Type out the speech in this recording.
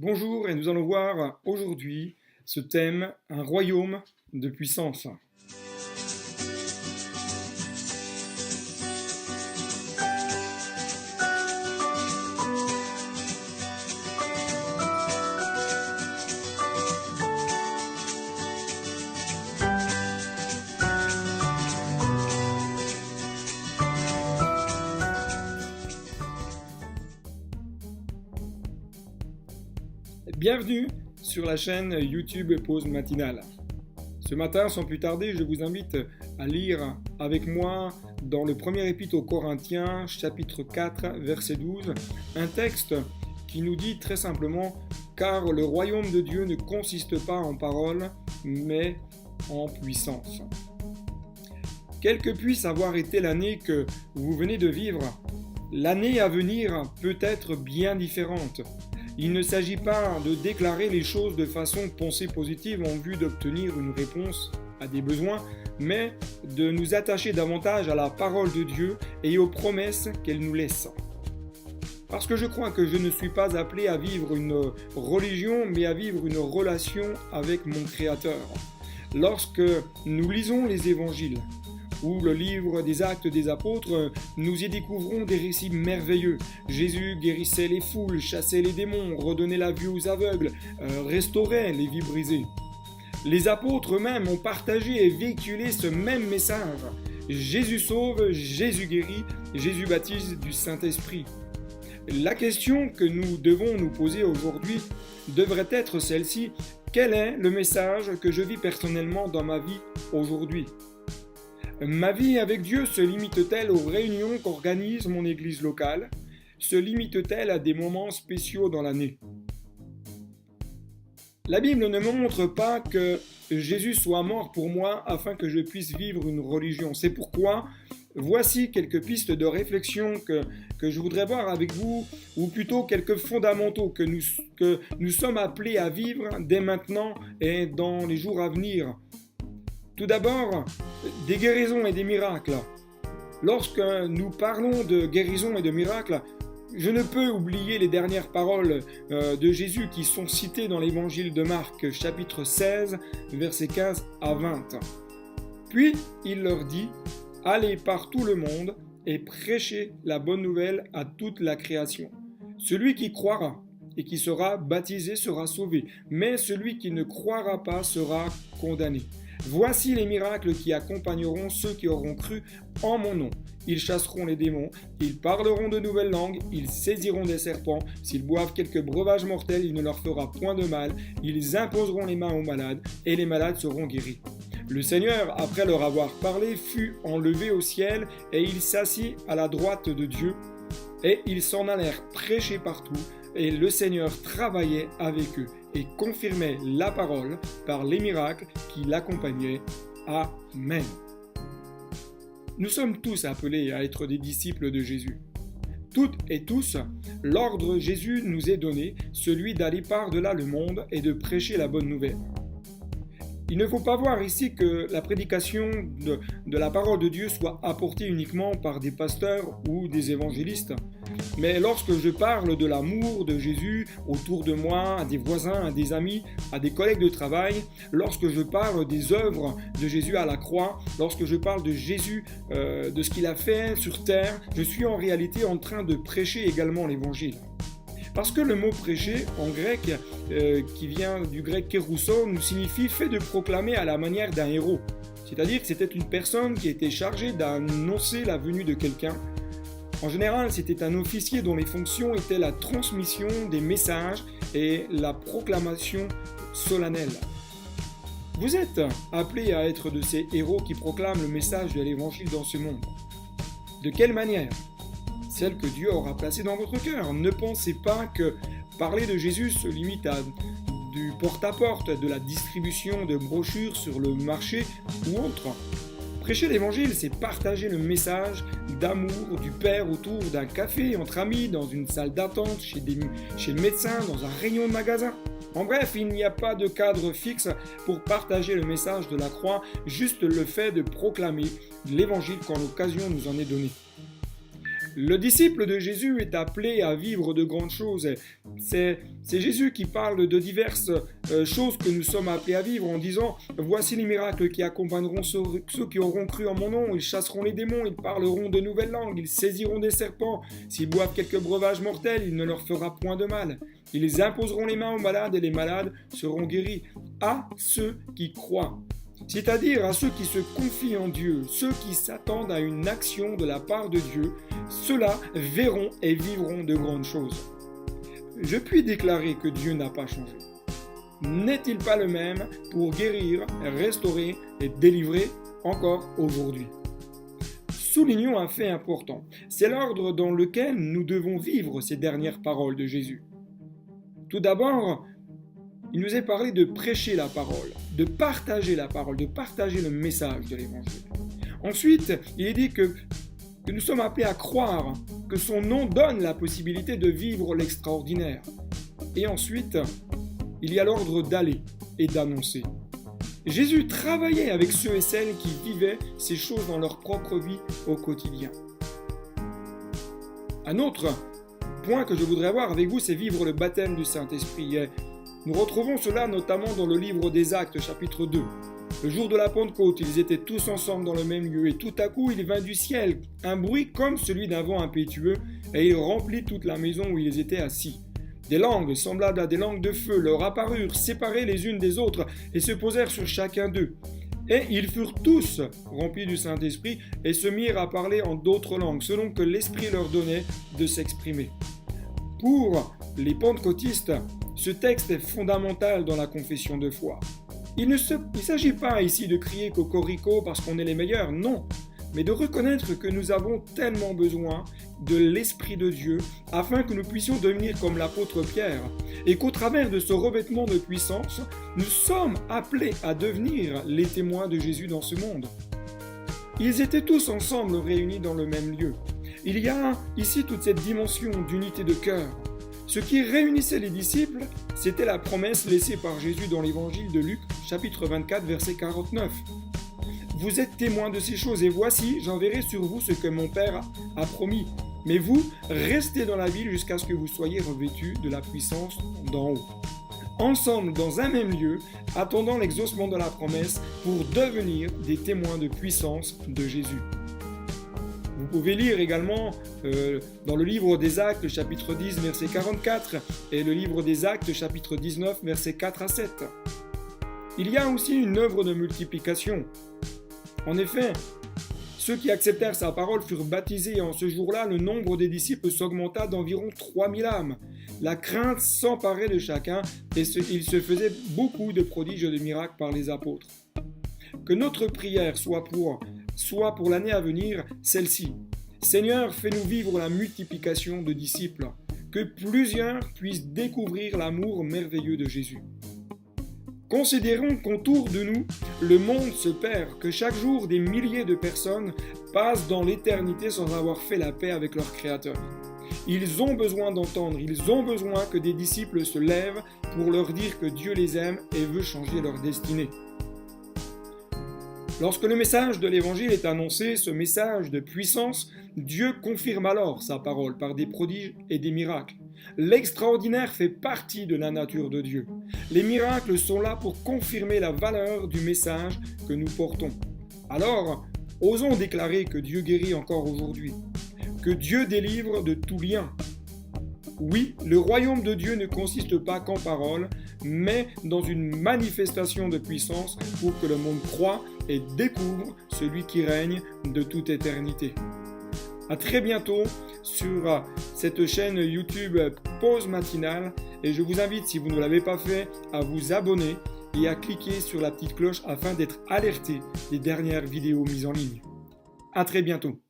Bonjour et nous allons voir aujourd'hui ce thème, un royaume de puissance. Bienvenue sur la chaîne YouTube Pause Matinale. Ce matin, sans plus tarder, je vous invite à lire avec moi dans le premier épître aux Corinthiens, chapitre 4, verset 12, un texte qui nous dit très simplement « Car le royaume de Dieu ne consiste pas en paroles, mais en puissance. » Quelle que puisse avoir été l'année que vous venez de vivre, l'année à venir peut être bien différente. Il ne s'agit pas de déclarer les choses de façon pensée positive en vue d'obtenir une réponse à des besoins, mais de nous attacher davantage à la parole de Dieu et aux promesses qu'elle nous laisse. Parce que je crois que je ne suis pas appelé à vivre une religion, mais à vivre une relation avec mon Créateur. Lorsque nous lisons les évangiles, ou le livre des Actes des Apôtres, nous y découvrons des récits merveilleux. Jésus guérissait les foules, chassait les démons, redonnait la vue aux aveugles, restaurait les vies brisées. Les apôtres eux-mêmes ont partagé et véhiculé ce même message. Jésus sauve, Jésus guérit, Jésus baptise du Saint-Esprit. La question que nous devons nous poser aujourd'hui devrait être celle-ci. Quel est le message que je vis personnellement dans ma vie aujourd'hui ? Ma vie avec Dieu se limite-t-elle aux réunions qu'organise mon église locale ? Se limite-t-elle à des moments spéciaux dans l'année ? La Bible ne me montre pas que Jésus soit mort pour moi afin que je puisse vivre une religion. C'est pourquoi voici quelques pistes de réflexion que je voudrais voir avec vous, ou plutôt quelques fondamentaux que nous sommes appelés à vivre dès maintenant et dans les jours à venir. Tout d'abord, des guérisons et des miracles. Lorsque nous parlons de guérisons et de miracles, je ne peux oublier les dernières paroles de Jésus qui sont citées dans l'évangile de Marc, chapitre 16, versets 15 à 20. Puis il leur dit « Allez par tout le monde et prêchez la bonne nouvelle à toute la création. Celui qui croira et qui sera baptisé sera sauvé, mais celui qui ne croira pas sera condamné. Voici les miracles qui accompagneront ceux qui auront cru en mon nom. Ils chasseront les démons, ils parleront de nouvelles langues, ils saisiront des serpents, s'ils boivent quelques breuvages mortels, il ne leur fera point de mal, ils imposeront les mains aux malades, et les malades seront guéris. » Le Seigneur, après leur avoir parlé, fut enlevé au ciel, et il s'assit à la droite de Dieu, et ils s'en allèrent prêcher partout, et le Seigneur travaillait avec eux et confirmait la parole par les miracles qui l'accompagnaient. Amen. Nous sommes tous appelés à être des disciples de Jésus. Toutes et tous, l'ordre Jésus nous est donné, celui d'aller par-delà le monde et de prêcher la bonne nouvelle. Il ne faut pas voir ici que la prédication de la parole de Dieu soit apportée uniquement par des pasteurs ou des évangélistes. Mais lorsque je parle de l'amour de Jésus autour de moi, à des voisins, à des amis, à des collègues de travail, lorsque je parle des œuvres de Jésus à la croix, lorsque je parle de Jésus, de ce qu'il a fait sur terre, je suis en réalité en train de prêcher également l'évangile. Parce que le mot prêcher en grec, qui vient du grec kérousso, nous signifie fait de proclamer à la manière d'un héros. C'est-à-dire que c'était une personne qui était chargée d'annoncer la venue de quelqu'un. En général, c'était un officier dont les fonctions étaient la transmission des messages et la proclamation solennelle. Vous êtes appelés à être de ces héros qui proclament le message de l'évangile dans ce monde. De quelle manière ? Celle que Dieu aura placée dans votre cœur. Ne pensez pas que parler de Jésus se limite à du porte-à-porte, de la distribution de brochures sur le marché ou autre. Prêcher l'évangile, c'est partager le message d'amour du Père autour d'un café, entre amis, dans une salle d'attente, chez le médecin, dans un rayon de magasin. En bref, il n'y a pas de cadre fixe pour partager le message de la croix, juste le fait de proclamer l'évangile quand l'occasion nous en est donnée. Le disciple de Jésus est appelé à vivre de grandes choses. C'est Jésus qui parle de diverses choses que nous sommes appelés à vivre en disant « Voici les miracles qui accompagneront ceux qui auront cru en mon nom. Ils chasseront les démons, ils parleront de nouvelles langues, ils saisiront des serpents. S'ils boivent quelques breuvages mortels, il ne leur fera point de mal. Ils imposeront les mains aux malades et les malades seront guéris. À ceux qui croient. » C'est-à-dire à ceux qui se confient en Dieu, ceux qui s'attendent à une action de la part de Dieu, ceux-là verront et vivront de grandes choses. Je puis déclarer que Dieu n'a pas changé. N'est-il pas le même pour guérir, restaurer et délivrer encore aujourd'hui? Soulignons un fait important, c'est l'ordre dans lequel nous devons vivre ces dernières paroles de Jésus. Tout d'abord, il nous est parlé de prêcher la parole, de partager la parole, de partager le message de l'Évangile. Ensuite, il est dit que nous sommes appelés à croire que son nom donne la possibilité de vivre l'extraordinaire. Et ensuite, il y a l'ordre d'aller et d'annoncer. Jésus travaillait avec ceux et celles qui vivaient ces choses dans leur propre vie au quotidien. Un autre point que je voudrais voir avec vous, c'est vivre le baptême du Saint-Esprit. Nous retrouvons cela notamment dans le livre des Actes, chapitre 2. Le jour de la Pentecôte, ils étaient tous ensemble dans le même lieu, et tout à coup il vint du ciel un bruit comme celui d'un vent impétueux, et il remplit toute la maison où ils étaient assis. Des langues semblables à des langues de feu leur apparurent, séparées les unes des autres, et se posèrent sur chacun d'eux. Et ils furent tous remplis du Saint-Esprit, et se mirent à parler en d'autres langues, selon que l'Esprit leur donnait de s'exprimer. Pour les pentecôtistes, ce texte est fondamental dans la confession de foi. Il ne s'agit pas ici de crier cocorico parce qu'on est les meilleurs, non, mais de reconnaître que nous avons tellement besoin de l'Esprit de Dieu afin que nous puissions devenir comme l'apôtre Pierre et qu'au travers de ce revêtement de puissance, nous sommes appelés à devenir les témoins de Jésus dans ce monde. Ils étaient tous ensemble réunis dans le même lieu. Il y a ici toute cette dimension d'unité de cœur. Ce qui réunissait les disciples, c'était la promesse laissée par Jésus dans l'évangile de Luc, chapitre 24, verset 49. Vous êtes témoins de ces choses, et voici, j'enverrai sur vous ce que mon Père a promis. Mais vous, restez dans la ville jusqu'à ce que vous soyez revêtus de la puissance d'en haut. Ensemble, dans un même lieu, attendant l'exaucement de la promesse pour devenir des témoins de puissance de Jésus. Vous pouvez lire également dans le livre des Actes, chapitre 10, verset 44, et le livre des Actes, chapitre 19, versets 4 à 7. Il y a aussi une œuvre de multiplication. En effet, ceux qui acceptèrent sa parole furent baptisés, et en ce jour-là, le nombre des disciples s'augmenta d'environ 3000 âmes. La crainte s'emparait de chacun, et il se faisait beaucoup de prodiges et de miracles par les apôtres. Que notre prière soit pour l'année à venir celle-ci. Seigneur, fais-nous vivre la multiplication de disciples, que plusieurs puissent découvrir l'amour merveilleux de Jésus. Considérons qu'autour de nous, le monde se perd, que chaque jour des milliers de personnes passent dans l'éternité sans avoir fait la paix avec leur Créateur. Ils ont besoin d'entendre, ils ont besoin que des disciples se lèvent pour leur dire que Dieu les aime et veut changer leur destinée. Lorsque le message de l'Évangile est annoncé, ce message de puissance, Dieu confirme alors sa parole par des prodiges et des miracles. L'extraordinaire fait partie de la nature de Dieu. Les miracles sont là pour confirmer la valeur du message que nous portons. Alors, osons déclarer que Dieu guérit encore aujourd'hui, que Dieu délivre de tout lien. Oui, le royaume de Dieu ne consiste pas qu'en paroles, mais dans une manifestation de puissance pour que le monde croie et découvre celui qui règne de toute éternité. À très bientôt sur cette chaîne YouTube Pause Matinale, et je vous invite, si vous ne l'avez pas fait, à vous abonner et à cliquer sur la petite cloche afin d'être alerté des dernières vidéos mises en ligne. À très bientôt.